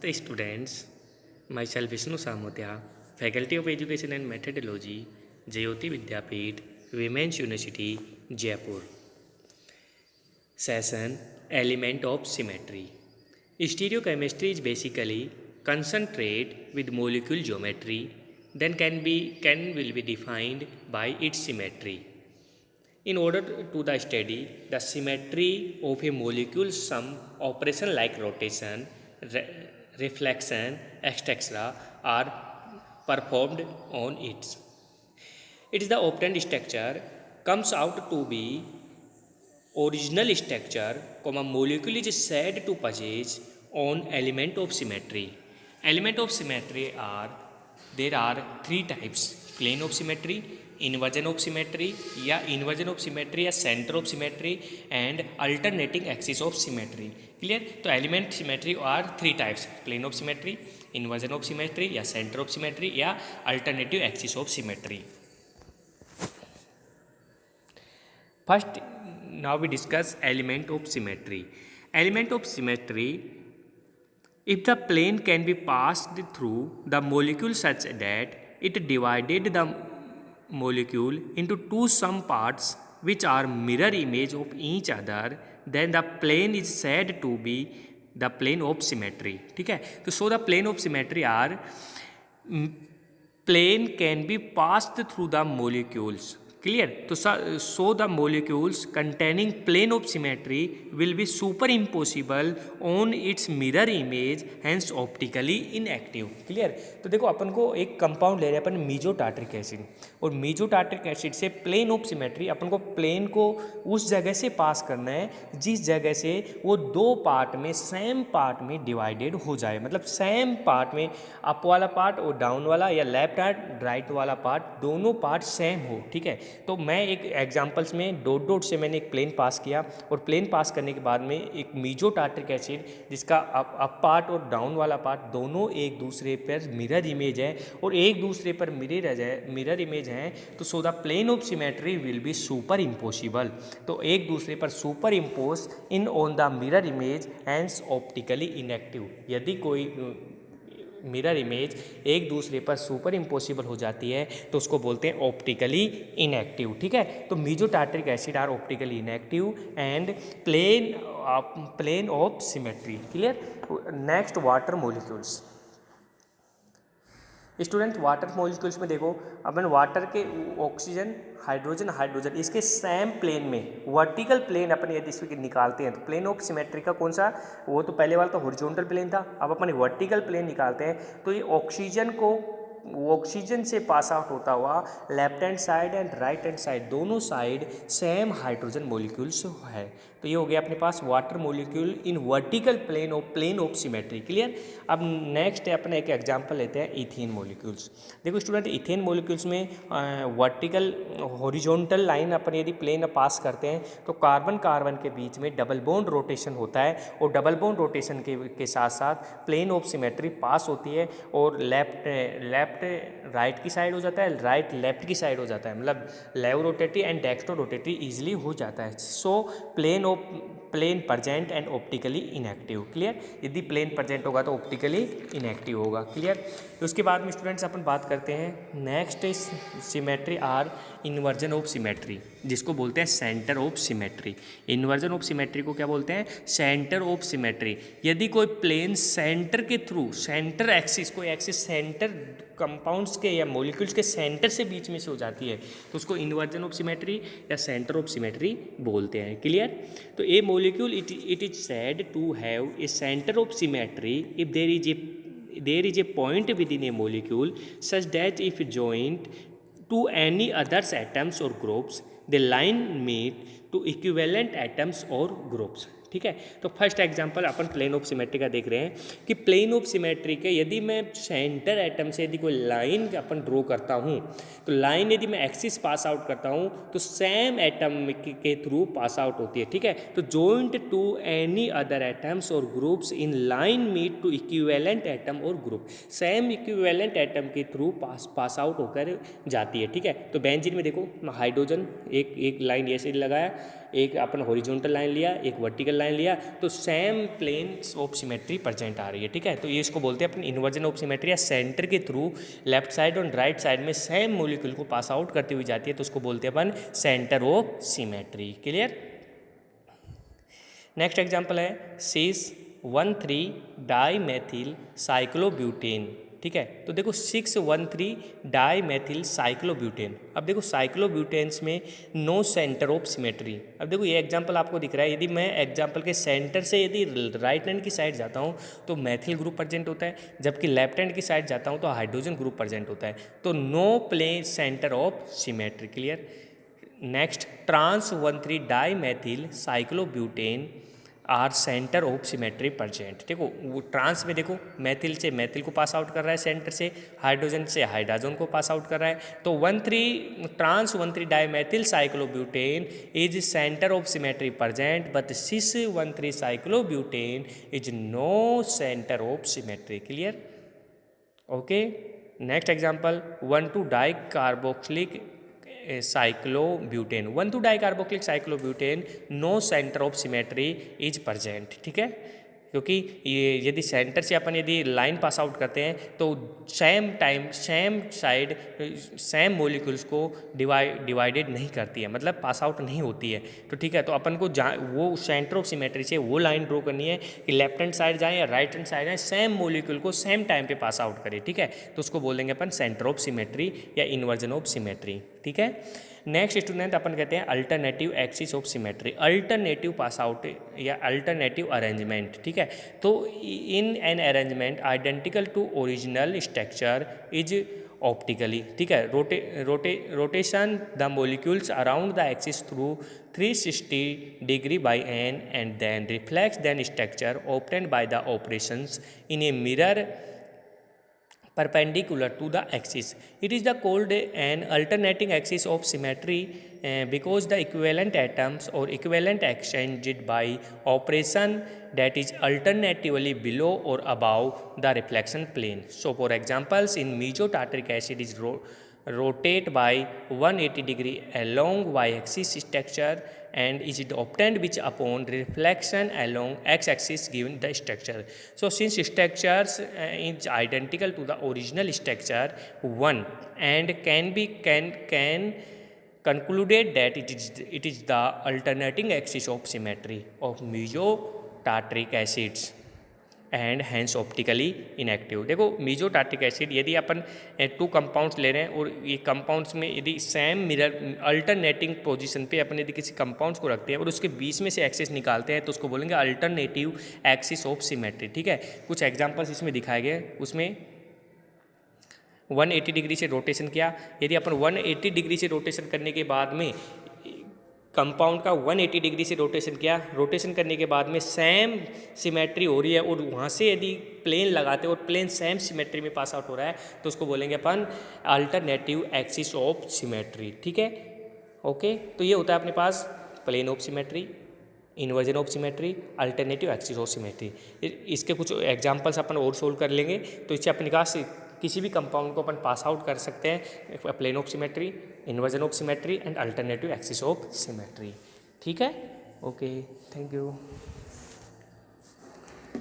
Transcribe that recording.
The students, myself Vishnu Samotia, Faculty of Education and Methodology, Jyoti Vidyapeeth, Women's University, Jaipur. Session Element of Symmetry. Stereochemistry is basically concentrate with molecule geometry, then will be defined by its symmetry. In order to the study the symmetry of a molecule, some operation like rotation, reflection, etc. are performed on it. It is the obtained structure comes out to be original structure, molecule is said to possess on element of symmetry. Element of symmetry are there are three types: plane of symmetry, inversion of symmetry of symmetry या center of symmetry and alternating axis of symmetry. Clear? तो element symmetry are three types: plane of symmetry, inversion of symmetry या center of symmetry या alternative axis of symmetry. First, now we discuss element of symmetry. Element of symmetry, if the plane can be passed through the molecule such that it divided the molecule into two sum parts which are mirror image of each other, then the plane is said to be the plane of symmetry. ठीक है, तो so the plane of symmetry are plane can be passed through the molecules. Clear? So the molecules containing plane of symmetry will be superimposable on its mirror image, hence optically inactive. Clear? तो देखो अपन को एक compound ले रहे हैं अपन meso tartaric acid, और meso tartaric acid से plane of symmetry अपन को प्लेन को उस जगह से पास करना है जिस जगह से वो दो पार्ट में सेम पार्ट में डिवाइडेड हो जाए, मतलब सेम पार्ट में अप वाला पार्ट और डाउन वाला या लेफ्ट एंड राइट वाला पार्ट दोनों पार्ट सेम हो. ठीक है, तो मैं एक एग्जांपल्स में डॉट डॉट से मैंने एक प्लेन पास किया, और प्लेन पास करने के बाद में एक मीजो टार्ट्रिक एसिड जिसका अप पार्ट और डाउन वाला पार्ट दोनों एक दूसरे पर मिरर इमेज है और एक दूसरे पर मिरर इमेज है, तो so the plane of symmetry will be superimposable. तो एक दूसरे पर superimpose in on the mirror image and optically inactive. यदि कोई मिरर इमेज एक दूसरे पर सुपर इम्पोसिबल हो जाती है तो उसको बोलते हैं ऑप्टिकली इनएक्टिव. ठीक है, तो meso tartaric acid are optically inactive and plane of symmetry. Clear? Next, water molecules. Student, water molecules में देखो अपन वाटर के ऑक्सीजन हाइड्रोजन इसके सेम प्लेन में वर्टिकल प्लेन अपन यदि इसमें निकालते हैं तो प्लेन ऑफ सिमेट्री का कौन सा, वो तो पहले वाला तो हॉरिजॉन्टल प्लेन था, अब अपन वर्टिकल प्लेन निकालते हैं तो ये ऑक्सीजन से पास आउट होता हुआ left hand side and right hand side दोनों साइड सेम हाइड्रोजन मॉलिक्यूल्स है. तो ये हो गया अपने पास water molecule in vertical plane of symmetry. Clear? अब नेक्स्ट अपन एक एग्जांपल लेते हैं इथेन मॉलिक्यूल्स. देखो स्टूडेंट, इथेन मॉलिक्यूल्स में वर्टिकल हॉरिजॉन्टल लाइन अपन यदि प्लेन पास करते हैं तो कार्बन के बीच में डबल बॉन्ड रोटेशन होता है, और डबल बॉन्ड रोटेशन के साथ साथ प्लेन ऑफ सिमेट्री पास होती है, और लेफ्ट राइट की साइड हो जाता है, राइट लेफ्ट की साइड हो जाता है, मतलब laevo rotatory and dextro rotatory easily हो जाता है. So plane present and optically inactive. Clear? यदि प्लेन प्रजेंट होगा तो ऑप्टिकली इनएक्टिव होगा. क्लियर? तो उसके बाद में स्टूडेंट्स अपन बात करते हैं next symmetry or inversion of symmetry, जिसको बोलते हैं centre of symmetry. Inversion of symmetry को क्या बोलते हैं? Centre of symmetry. यदि कोई प्लेन सेंटर के थ्रू, सेंटर एक्सिस, कोई एक्सिस सेंटर कंपाउंड्स के या मॉलिक्यूल्स के सेंटर से बीच में से हो जाती है तो उसको इन्वर्जन ऑफ सिमेट्री या सेंटर ऑफ सिमेट्री बोलते हैं. क्लियर? तो a molecule it is said to have a centre of symmetry if there is a point within a molecule such that if joined to any other atoms or groups the line meet to equivalent atoms or groups. ठीक है, तो first example अपन plane of symmetry का देख रहे हैं कि plane of symmetry के यदि मैं सेंटर एटम से यदि कोई लाइन अपन ड्रॉ करता हूँ तो लाइन यदि मैं एक्सिस पास आउट करता हूँ तो सेम एटम के थ्रू पास आउट होती है. ठीक है, तो joined to any other atoms और groups in line meet to equivalent atom और ग्रुप, सेम इक्विवेलेंट एटम के थ्रू पास आउट होकर जाती है. ठीक है, तो बेंजीन में देखो हाइड्रोजन एक लाइन ऐसे लगाया, एक अपन हॉरिजॉन्टल लाइन लिया, एक वर्टिकल लाइन लिया तो same plane of symmetry present आ रही है, ठीक है। तो ये इसको बोलते हैं अपनी इन्वर्जन ऑफ सिमेट्री, या सेंटर के थ्रू लेफ्ट साइड और राइट साइड में सेम मोलिक्यूल को पास आउट करती हुई जाती है, तो उसको बोलते हैं अपन centre of symmetry. Clear. Next example है सिस 1,3 डाईमेथिल साइक्लोब्यूटेन, ठीक है। तो देखो 6,1,3 डाईमेथिल साइक्लोब्यूटेन। अब देखो साइक्लोब्यूटेन्स में नो सेंटर ऑफ सिमेट्री। अब देखो ये एग्जांपल आपको दिख रहा है, यदि मैं एग्जांपल के सेंटर से यदि राइट हैंड की साइड जाता हूँ तो मैथिल ग्रुप प्रेजेंट होता है, जबकि लेफ्ट हैंड की साइड जाता हूँ तो हाइड्रोजन ग्रुप प्रेजेंट होता है। तो no plane centre of symmetry. Clear. Next trans 1,3 dimethyl cyclobutane are centre of symmetry present. देखो वो ट्रांस में देखो मैथिल से मैथिल को पास आउट कर रहा है, सेंटर से हाइड्रोजन से हाइड्रोजन को पास आउट कर रहा है। तो 1,3 trans 1,3 dimethyl cyclobutane is centre of symmetry present, but cis 1,3 cyclobutane is no centre of symmetry. Clear. Okay. Next example 1,2 dicarboxylic cyclobutane. 1,2 dicarboxylic cyclobutane no centre of symmetry is present, ठीक है। क्योंकि ये यदि centre से अपन यदि line pass out करते हैं तो same time same side same molecules को डिवाइडेड नहीं करती है, मतलब पास आउट नहीं होती है। तो ठीक है, तो अपन को वो सेंटर ऑफ सिमेट्री से वो लाइन ड्रॉ करनी है कि लेफ्ट हैंड साइड जाए या राइट हैंड साइड जाए, सेम मॉलिक्यूल को सेम टाइम पे पास आउट करे, ठीक है। तो उसको बोलेंगे अपन सेंटर ऑफ सिमेट्री या इन्वर्जन ऑफ सिमेट्री, ठीक है। नेक्स्ट स्टूडेंट अपन कहते हैं alternative axis of symmetry, alternative pass out या अल्टरनेटिव अरेंजमेंट, ठीक है। तो in an arrangement identical to original structure is optically, ठीक है, rotation the molecules around the axis through 360 degree by an and then reflects then structure obtained by the operations in a mirror perpendicular to the axis. It is the called an alternating axis of symmetry because the equivalent atoms or equivalent exchanged by operation that is alternatively below or above the reflection plane. So for examples, in mesotartaric acid is rotate by 180 degree along y-axis structure and is obtained which upon reflection along x-axis given the structure. So since structures is identical to the original structure 1 and can concluded that it is the alternating axis of symmetry of mesotartaric acids and hence optically inactive. देखो mesotartaric acid यदि अपन 2 compounds ले रहे हैं और ये compounds में यदि same mirror alternating position पे अपन यदि किसी कंपाउंड्स को रखते हैं और उसके बीच में से एक्सिस निकालते हैं तो उसको बोलेंगे अल्टरनेटिव एक्सिस ऑफ सिमेट्री, ठीक है। कुछ एग्जांपल्स इसमें दिखाए गए, उसमें 180 डिग्री से रोटेशन किया, यदि अपन 180 डिग्री से रोटेशन करने के बाद में कंपाउंड का 180 डिग्री से रोटेशन किया, रोटेशन करने के बाद में सेम सिमेट्री हो रही है और वहाँ से यदि प्लेन लगाते हैं और प्लेन सेम सिमेट्री में पास आउट हो रहा है तो उसको बोलेंगे अपन अल्टरनेटिव एक्सिस ऑफ सिमेट्री, ठीक है। ओके, तो ये होता है अपने पास plane of symmetry, inversion of symmetry, alternative axis of symmetry. इसके कुछ एग्जांपल्स अपन और सोल्व कर लेंगे तो इससे अपने पास किसी भी कंपाउंड को अपन पास आउट कर सकते हैं plane of symmetry, inversion of symmetry and alternative axis of symmetry, ठीक है। Okay, thank you.